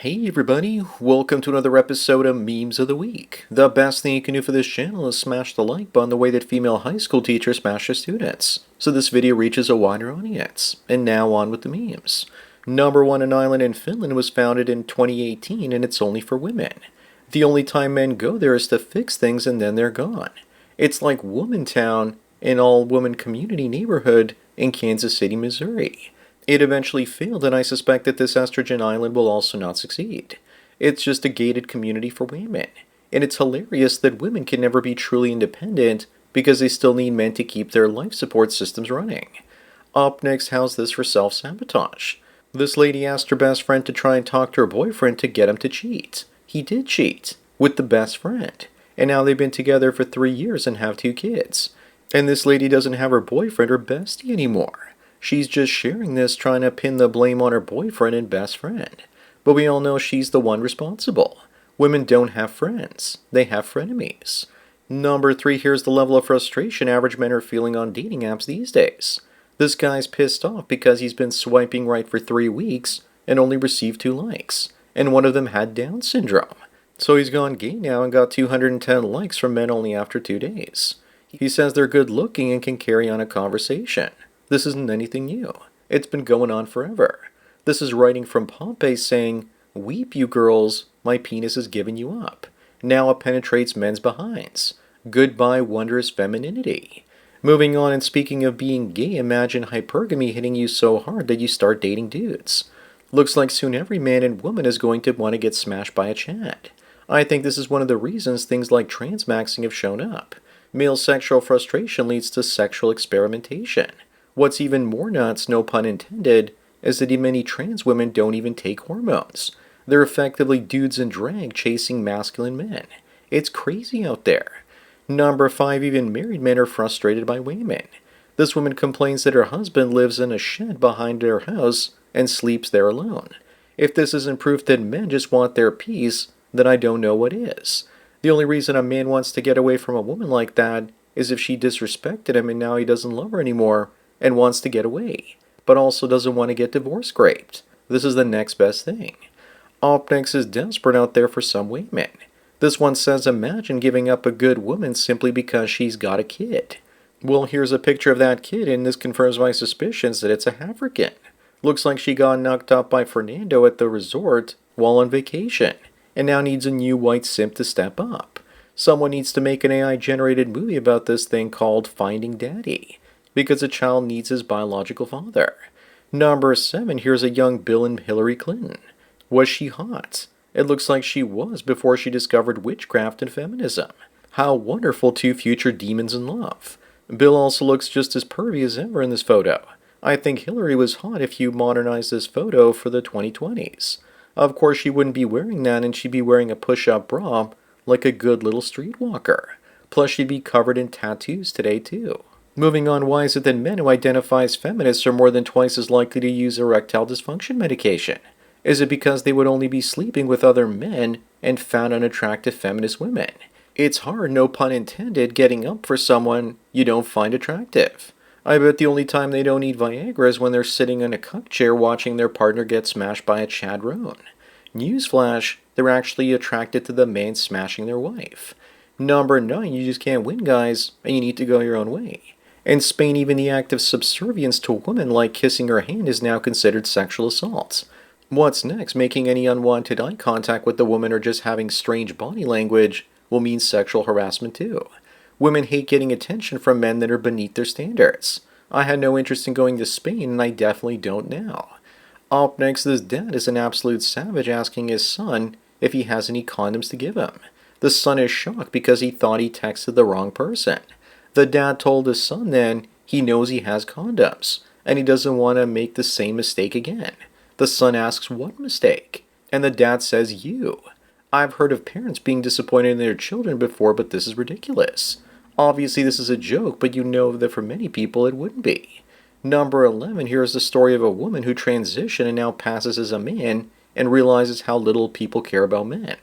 Hey everybody, welcome to another episode of Memes of the Week. The best thing you can do for this channel is smash the like button the way that female high school teachers smash their students, so this video reaches a wider audience. And now on with the memes. Number one, an island in Finland was founded in 2018 and it's only for women. The only time men go there is to fix things and then they're gone. It's like Womantown, an all-woman community neighborhood in Kansas City, Missouri. It eventually failed, and I suspect that this estrogen island will also not succeed. It's just a gated community for women. And it's hilarious that women can never be truly independent because they still need men to keep their life support systems running. Up next, how's this for self-sabotage? This lady asked her best friend to try and talk to her boyfriend to get him to cheat. He did cheat, with the best friend. And now they've been together for 3 years and have 2 kids. And this lady doesn't have her boyfriend or bestie anymore. She's just sharing this, trying to pin the blame on her boyfriend and best friend. But we all know she's the one responsible. Women don't have friends. They have frenemies. Number 3, here's the level of frustration average men are feeling on dating apps these days. This guy's pissed off because he's been swiping right for 3 weeks and only received 2 likes. And one of them had Down syndrome. So he's gone gay now and got 210 likes from men only after 2 days. He says they're good looking and can carry on a conversation. This isn't anything new. It's been going on forever. This is writing from Pompeii saying, "Weep, you girls, my penis has given you up. Now it penetrates men's behinds. Goodbye, wondrous femininity." Moving on, and speaking of being gay, imagine hypergamy hitting you so hard that you start dating dudes. Looks like soon every man and woman is going to want to get smashed by a Chad. I think this is one of the reasons things like transmaxing have shown up. Male sexual frustration leads to sexual experimentation. What's even more nuts, no pun intended, is that many trans women don't even take hormones. They're effectively dudes in drag chasing masculine men. It's crazy out there. Number 5, even married men are frustrated by women. This woman complains that her husband lives in a shed behind their house and sleeps there alone. If this isn't proof that men just want their peace, then I don't know what is. The only reason a man wants to get away from a woman like that is if she disrespected him and now he doesn't love her anymore and wants to get away, but also doesn't want to get divorce scraped. This is the next best thing. Up next is desperate out there for some women. This one says, imagine giving up a good woman simply because she's got a kid. Well, here's a picture of that kid, and this confirms my suspicions that it's a African. Looks like she got knocked up by Fernando at the resort while on vacation, and now needs a new white simp to step up. Someone needs to make an AI-generated movie about this thing called Finding Daddy, because a child needs his biological father. Number 7, here's a young Bill and Hillary Clinton. Was she hot? It looks like she was before she discovered witchcraft and feminism. How wonderful, 2 future demons in love. Bill also looks just as pervy as ever in this photo. I think Hillary was hot if you modernize this photo for the 2020s. Of course she wouldn't be wearing that, and she'd be wearing a push-up bra like a good little streetwalker. Plus she'd be covered in tattoos today too. Moving on, why is it that men who identify as feminists are more than twice as likely to use erectile dysfunction medication? Is it because they would only be sleeping with other men and found unattractive feminist women? It's hard, no pun intended, getting up for someone you don't find attractive. I bet the only time they don't need Viagra is when they're sitting in a cuck chair watching their partner get smashed by a Chad Roan. Newsflash, they're actually attracted to the man smashing their wife. Number 9, you just can't win, guys, and you need to go your own way. In Spain, even the act of subservience to a woman like kissing her hand is now considered sexual assault. What's next? Making any unwanted eye contact with the woman or just having strange body language will mean sexual harassment too. Women hate getting attention from men that are beneath their standards. I had no interest in going to Spain, and I definitely don't now. Up next, this dad is an absolute savage asking his son if he has any condoms to give him. The son is shocked because he thought he texted the wrong person. The dad told his son then he knows he has condoms, and he doesn't want to make the same mistake again. The son asks, what mistake? And the dad says, you. I've heard of parents being disappointed in their children before, but this is ridiculous. Obviously this is a joke, but you know that for many people it wouldn't be. Number 11, here is the story of a woman who transitioned and now passes as a man and realizes how little people care about men.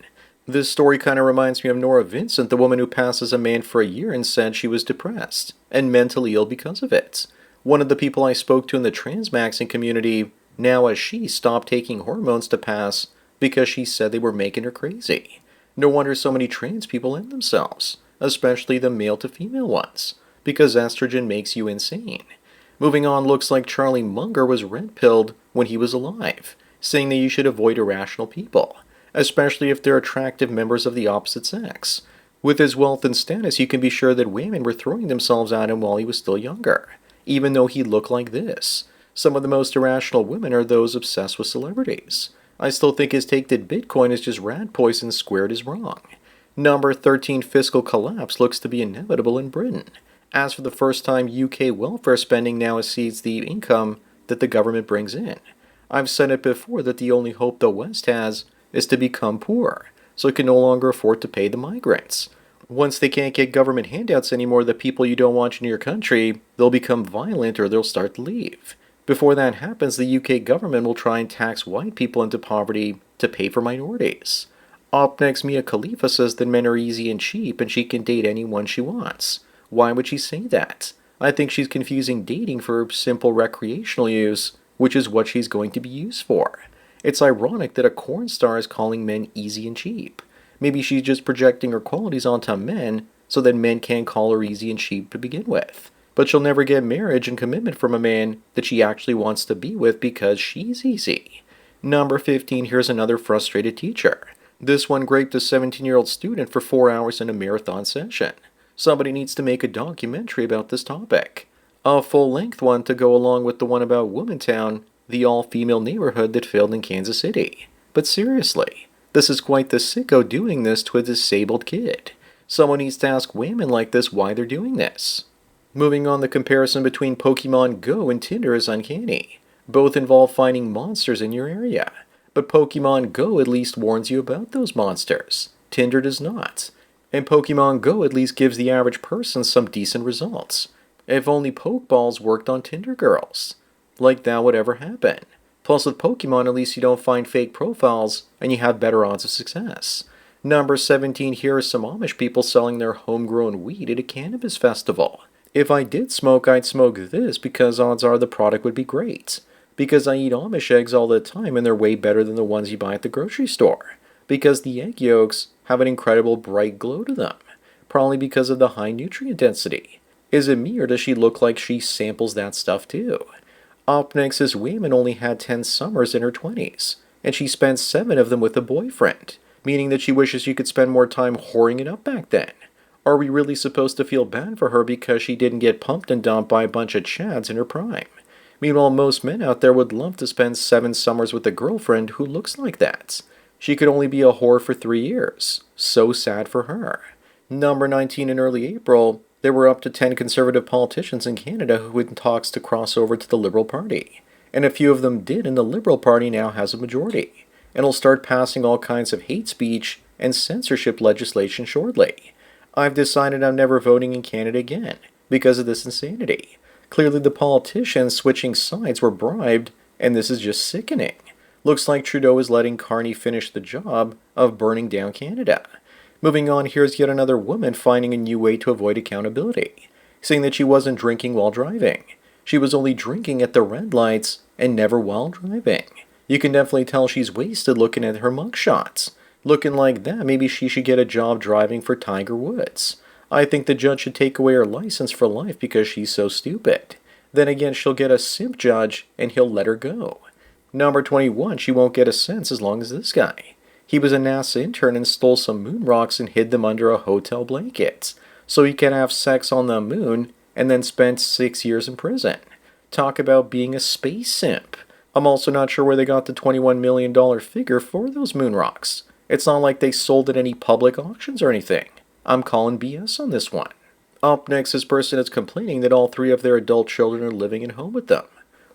This story kind of reminds me of Nora Vincent, the woman who passed as a man for a year and said she was depressed and mentally ill because of it. One of the people I spoke to in the transmaxing community, now as she stopped taking hormones to pass, because she said they were making her crazy. No wonder so many trans people end themselves, especially the male to female ones, because estrogen makes you insane. Moving on, looks like Charlie Munger was red-pilled when he was alive, saying that you should avoid irrational people, especially if they're attractive members of the opposite sex. With his wealth and status, you can be sure that women were throwing themselves at him while he was still younger, even though he looked like this. Some of the most irrational women are those obsessed with celebrities. I still think his take that Bitcoin is just rat poison squared is wrong. Number 13, fiscal collapse looks to be inevitable in Britain, as for the first time UK welfare spending now exceeds the income that the government brings in. I've said it before that the only hope the West has is to become poor, so it can no longer afford to pay the migrants. Once they can't get government handouts anymore, the people you don't want in your country, they'll become violent or they'll start to leave. Before that happens, the UK government will try and tax white people into poverty to pay for minorities. Up next, Mia Khalifa says that men are easy and cheap and she can date anyone she wants. Why would she say that? I think she's confusing dating for simple recreational use, which is what she's going to be used for. It's ironic that a corn star is calling men easy and cheap. Maybe she's just projecting her qualities onto men so that men can't call her easy and cheap to begin with. But she'll never get marriage and commitment from a man that she actually wants to be with because she's easy. Number 15, here's another frustrated teacher. This one raped a 17-year-old student for 4 hours in a marathon session. Somebody needs to make a documentary about this topic. A full-length one to go along with the one about Womantown, the all-female neighborhood that failed in Kansas City. But seriously, this is quite the sicko doing this to a disabled kid. Someone needs to ask women like this why they're doing this. Moving on, the comparison between Pokemon Go and Tinder is uncanny. Both involve finding monsters in your area. But Pokemon Go at least warns you about those monsters. Tinder does not. And Pokemon Go at least gives the average person some decent results. If only Pokeballs worked on Tinder girls. Like that would ever happen. Plus with Pokemon, at least you don't find fake profiles and you have better odds of success. Number 17, here are some Amish people selling their homegrown weed at a cannabis festival. If I did smoke, I'd smoke this because odds are the product would be great. Because I eat Amish eggs all the time and they're way better than the ones you buy at the grocery store. Because the egg yolks have an incredible bright glow to them. Probably because of the high nutrient density. Is it me or does she look like she samples that stuff too? Up next is women only had 10 summers in her 20s. And she spent 7 of them with a boyfriend. Meaning that she wishes she could spend more time whoring it up back then. Are we really supposed to feel bad for her because she didn't get pumped and dumped by a bunch of chads in her prime? Meanwhile, most men out there would love to spend 7 summers with a girlfriend who looks like that. She could only be a whore for 3 years. So sad for her. Number 19, in early April, there were up to 10 conservative politicians in Canada who had talks to cross over to the Liberal Party. And a few of them did, and the Liberal Party now has a majority. And will start passing all kinds of hate speech and censorship legislation shortly. I've decided I'm never voting in Canada again because of this insanity. Clearly the politicians switching sides were bribed, and this is just sickening. Looks like Trudeau is letting Carney finish the job of burning down Canada. Moving on, here's yet another woman finding a new way to avoid accountability, saying that she wasn't drinking while driving. She was only drinking at the red lights and never while driving. You can definitely tell she's wasted looking at her mugshots. Looking like that, maybe she should get a job driving for Tiger Woods. I think the judge should take away her license for life because she's so stupid. Then again, she'll get a simp judge and he'll let her go. Number 21, she won't get a sense as long as this guy. He was a NASA intern and stole some moon rocks and hid them under a hotel blanket. So he can have sex on the moon and then spent 6 years in prison. Talk about being a space simp. I'm also not sure where they got the $21 million figure for those moon rocks. It's not like they sold at any public auctions or anything. I'm calling BS on this one. Up next, this person is complaining that all 3 of their adult children are living at home with them.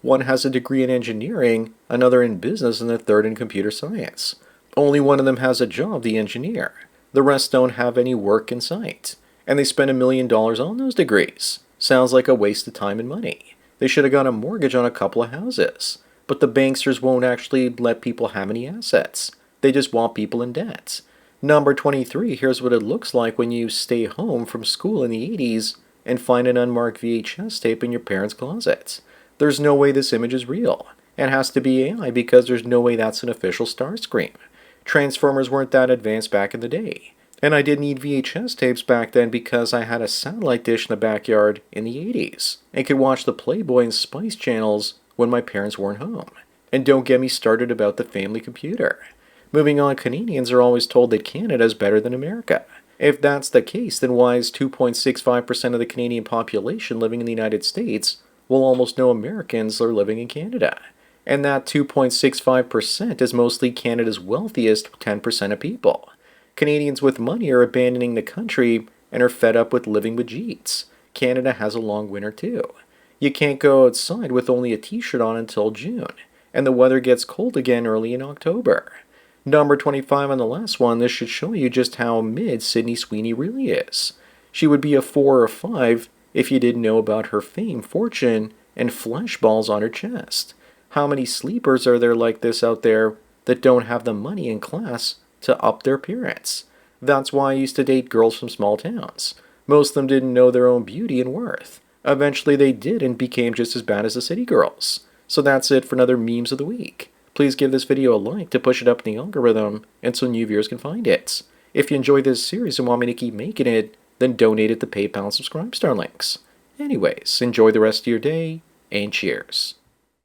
One has a degree in engineering, another in business, and the third in computer science. Only one of them has a job, the engineer. The rest don't have any work in sight. And they spend $1 million on those degrees. Sounds like a waste of time and money. They should have got a mortgage on a couple of houses. But the banksters won't actually let people have any assets. They just want people in debt. Number 23, here's what it looks like when you stay home from school in the 80s and find an unmarked VHS tape in your parents' closet. There's no way this image is real. It has to be AI because there's no way that's an official Starscream. Transformers weren't that advanced back in the day. And I didn't need VHS tapes back then because I had a satellite dish in the backyard in the 80s and could watch the Playboy and Spice channels when my parents weren't home. And don't get me started about the family computer. Moving on, Canadians are always told that Canada is better than America. If that's the case, then why is 2.65% of the Canadian population living in the United States while almost no Americans are living in Canada? And that 2.65% is mostly Canada's wealthiest 10% of people. Canadians with money are abandoning the country and are fed up with living with Jeets. Canada has a long winter too. You can't go outside with only a t-shirt on until June, and the weather gets cold again early in October. Number 25 on the last one, this should show you just how mid Sydney Sweeney really is. She would be a 4 or 5 if you didn't know about her fame, fortune, and flesh balls on her chest. How many sleepers are there like this out there that don't have the money and class to up their appearance? That's why I used to date girls from small towns. Most of them didn't know their own beauty and worth. Eventually they did and became just as bad as the city girls. So that's it for another Memes of the Week. Please give this video a like to push it up in the algorithm and so new viewers can find it. If you enjoy this series and want me to keep making it, then donate at the PayPal and Subscribe Star links. Anyways, enjoy the rest of your day, and cheers.